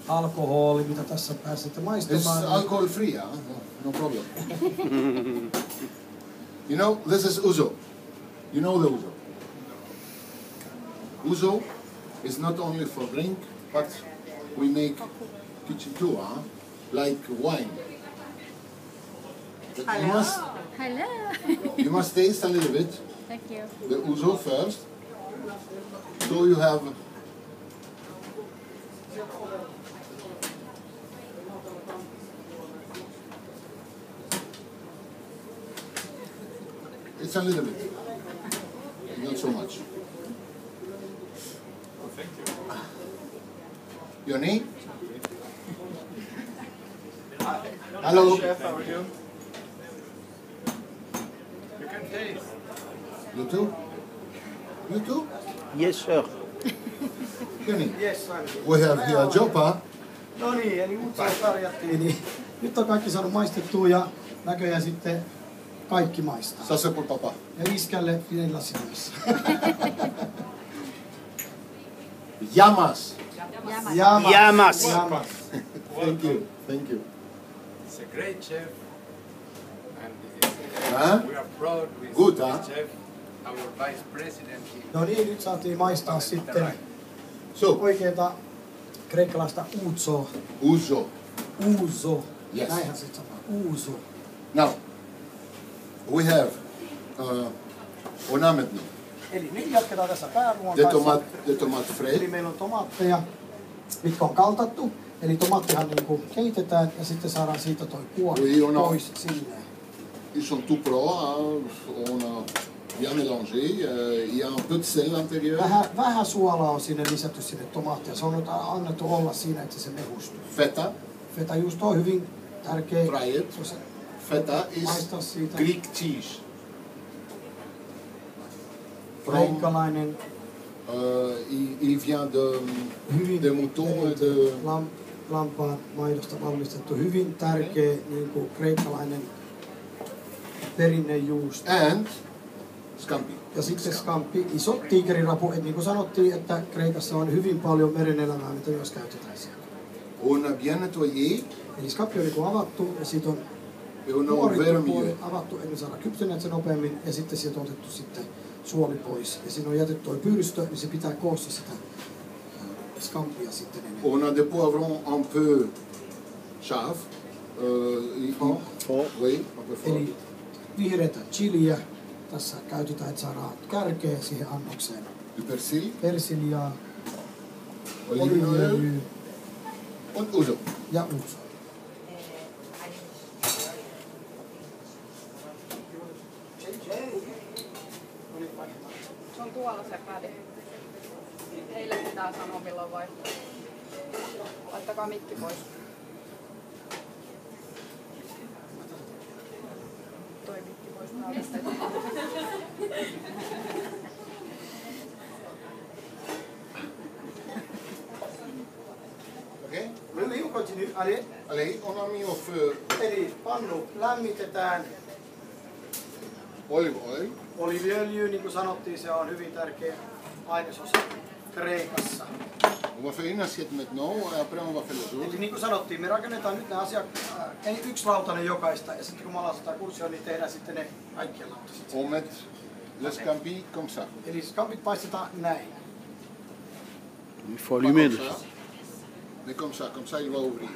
alkoholi, mitä tässä pääsette maistamaan. It's alcohol free, huh? No problem. You know, this is ouzo. You know the ouzo. Ouzo is not only for drink, but we make kitchen too, huh? Like wine. But Hello. you must taste a little bit. Thank you. The ouzo first. So you have it's a little bit, not so much. Oh, thank you. Your name? Hello. Chef, how are you? You can taste. You too? You too? Yes, sir. Your name? Yes, We have here Jopa. No niin, eli Utsoa tarjattiin. Niin, nyt on kaikki saanut maistettua ja näköjään sitten kaikki maistaa. Ça c'est pour papa. Ja iskälle pienellä silmässä. Yamas. Yamas. Thank you. Thank you. He's a great chef. And Huh? we are proud with Good, the huh? chef, our vice president. No niin, nyt saatiin maistaa sitten So, oikeeta kreikkalaista Utsoa. ouzo. Ouzo. Yes. Näinhän se sanoo. Ouzo. Now, we have on a maintenant Eli nyt jatketaan tässä pääruoan des kanssa. tomates Eli frais. meillä on tomaatteja, mitkä on kaltattu. Eli tomaattihan niinku keitetään ja sitten saadaan siitä toi kuori Oui, on a- pois silleen. Ils sont tout pros. Hein. On a bien mélangé. Il y a un peu de sel à l'intérieur. Vähän suolaa on sinne lisätty sinne tomaattia. Se on nyt annettu olla siinä, että se mehustuu. Feta. Feta just on hyvin tärkeä. Try it. Se- Feta is Maistaa siitä. Greek cheese. Kreikkalainen, Il vient hyvin de mouton et de... lampaan maidosta valmistettu, hyvin tärkeä niin kuin kreikkalainen perinnejuusto. And scampi. Ja sitten scampi, iso tiikerirapu, että niin kuin sanottiin, että Kreikassa on hyvin paljon merenelämää, mitä myös käytetään siellä. On a bien nettoyé Eli scampi on niin kuin avattu ja siitä on et on a ouvert kuorittu mieux. puoli avattu, että me saadaan kypsyneet sen nopeammin ja sitten sieltä on otettu sitten suoli pois. Ja siinä on jätetty tuo pyrstö, niin se pitää koossa sitä scampia sitten enemmän. On a des poivrons un peu chave. Fort. Oui, un peu fort. Eli vihreätä chiliä tässä käytetään, että saadaan kärkeä siihen annokseen. Du persil, Persiliaa, olivenöljy oliiviöljyä und ouzo. ja ouzo. Se on tuolla se pädi. Heille pitää sanoa milloin vaihtaa. Laittakaa mikki pois. Toi mikki pois päältä. Okay? Really, you continue. Allez. Allez, on a mis au feu Eli pannu lämmitetään. olive oil. Oliiviöljy, niin kuin sanottiin, se on hyvin tärkeä ainesosa Kreikassa. On va faire une assiette maintenant et après on va faire les Eli autres. niin kuin sanottiin, me rakennetaan nyt nämä ei yksi lautanen jokaista, ja sitten kun me aloitetaan kurssia, niin tehdään sitten ne kaikkien lautaset. On met le scampi comme ça. Eli skampit paistetaan näin. Il faut allumer Pas dessus. comme ça, mais comme ça il va ouvrir.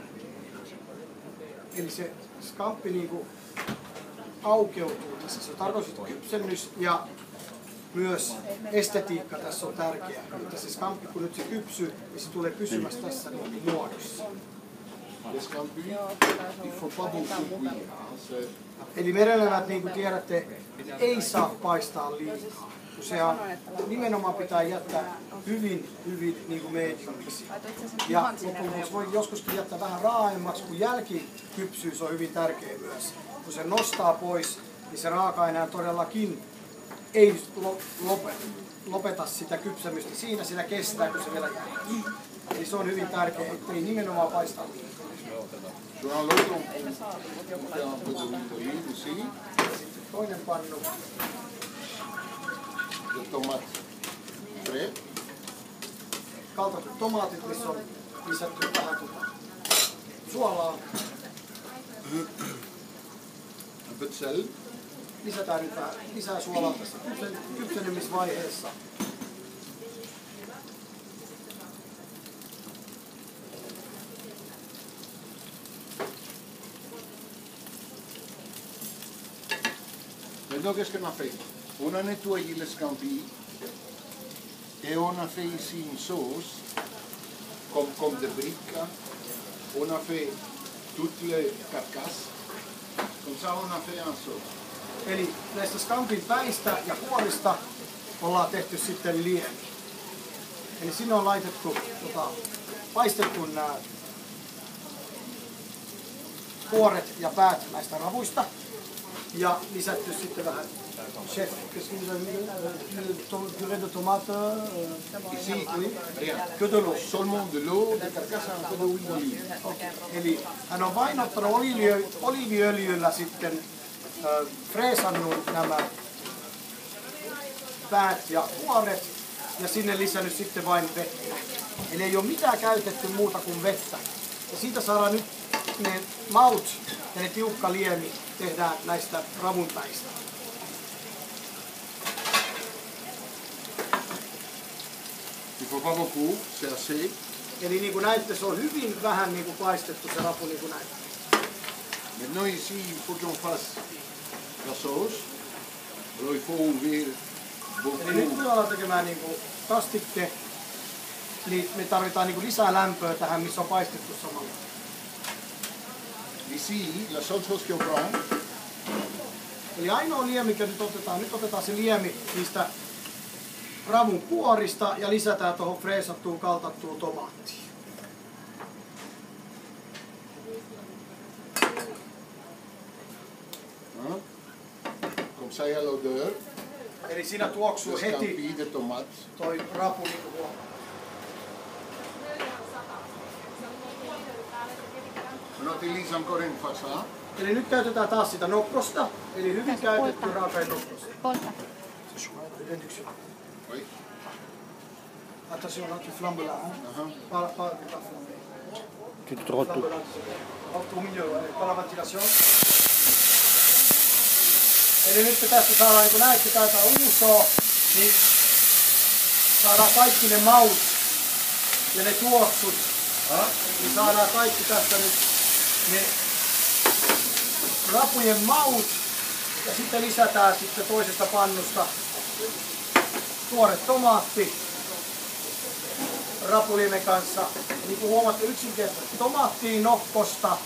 Eli se skamppi niinku aukeutuu tässä. Se on tarkoitus kypsennys ja myös estetiikka tässä on tärkeä. Että se skamppi, kun nyt se kypsyy, niin se tulee pysymässä tässä niin muodossa. Les scampi, il faut pas beaucoup cuire. Hein. Eli merelevät, niin kuin tiedätte, ei saa paistaa liikaa. Kun se on, nimenomaan pitää jättää hyvin niin kuin mediumiksi. Ja loppujen voi joskuskin jättää vähän raaemmaksi, kun jälkikypsyys on hyvin tärkeä myös. Kun se nostaa pois, niin se raaka-aine todellakin ei lopeta sitä kypsämystä. Siinä sitä kestää, kun se vielä jää. Eli se on hyvin tärkeä, ettei nimenomaan paistaa liikaa. Sur un autre, on fait un peu d'olive ici, Toinen pannu. de tomates frais. kaltatut tomaatit, missä on lisätty vähän suolaa. Un peu de sel. Lisätään nyt vähän lisää suolaa tässä kypsenemisvaiheessa. Maintenant, qu'est-ce qu'on a fait? On a nettoyé le scampi et on a fait ici une sauce comme des briques. Là. On a fait toutes les carcasses. Comme ça, on a fait un sauce. Eli näistä skampin päistä ja kuorista ollaan tehty sitten liemi. Eli sinne on laitettu paistettu nämä kuoret ja päät näistä ravuista. Ja lisätty sitten vähän chef, purée de tomate, Ici, que de l'eau, seulement de l'eau, des carcasses et un peu d'huile d'olive. Eli hän on vain ottanut oliiviöljyllä sitten freesannut nämä päät ja kuoret ja sinne lisännyt sitten vain vettä. Eli ei ole mitään käytetty muuta kuin vettä. Ja siitä saadaan nyt ne maut ja ne tiukka liemi tehdään näistä ravunpäistä. Il faut pas beaucoup, c'est assez. Eli niin kuin näitte, se on hyvin vähän niin kuin paistettu se rapu niin kuin näitte. Maintenant ici, il faut qu'on fasse la sauce. Alors il faut ouvrir Eli nyt kun beaucoup. ollaan tekemään niin kuin kastikke, niin me tarvitaan niin kuin lisää lämpöä tähän, missä on paistettu samalla. Ici, la seule chose qu'on prend, Eli ainoa liemi, mikä nyt otetaan se liemi niistä ravun kuorista ja lisätään tuohon freesattuun kaltattuun tomaattiin. hein, comme ça il y a l'odeur, Eli siinä tuoksuu le heti scampi, des tomates. toi rapu niin kuin huomaa. On utilise encore une fois ça. Eli nyt käytetään taas sitä nokkosta, eli hyvin käytetty raakain nokkosta. Polta. Oui. Attention, là tu flammes là, hein? Pas flamber. Tu te retrouves. Flambe là, au milieu, ouais, pas la ventilation. Eli nyt tästä saadaan, niin kun näette täältä uusoo, niin saadaan kaikki ne maut ja ne tuoksut. Niin saadaan kaikki tästä nyt ne rapujen maut ja sitten lisätään sitten toisesta pannusta tuore tomaatti rapuliemen kanssa. Niin kuin huomaatte yksinkertaisesti tomaattia, nokkosta,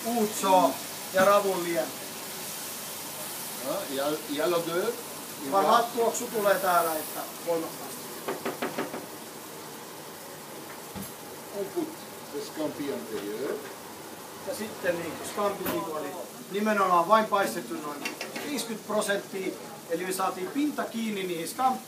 uutsoa ja ravunliemi. Il y a l'odeur. Vanha tuoksu tulee täällä, että voimakkaasti. On put le scampi intérieur. Ja sitten niin scampi oli nimenomaan vain paistettu noin 50%, eli me saatiin pinta kiinni niihin skamppeihin.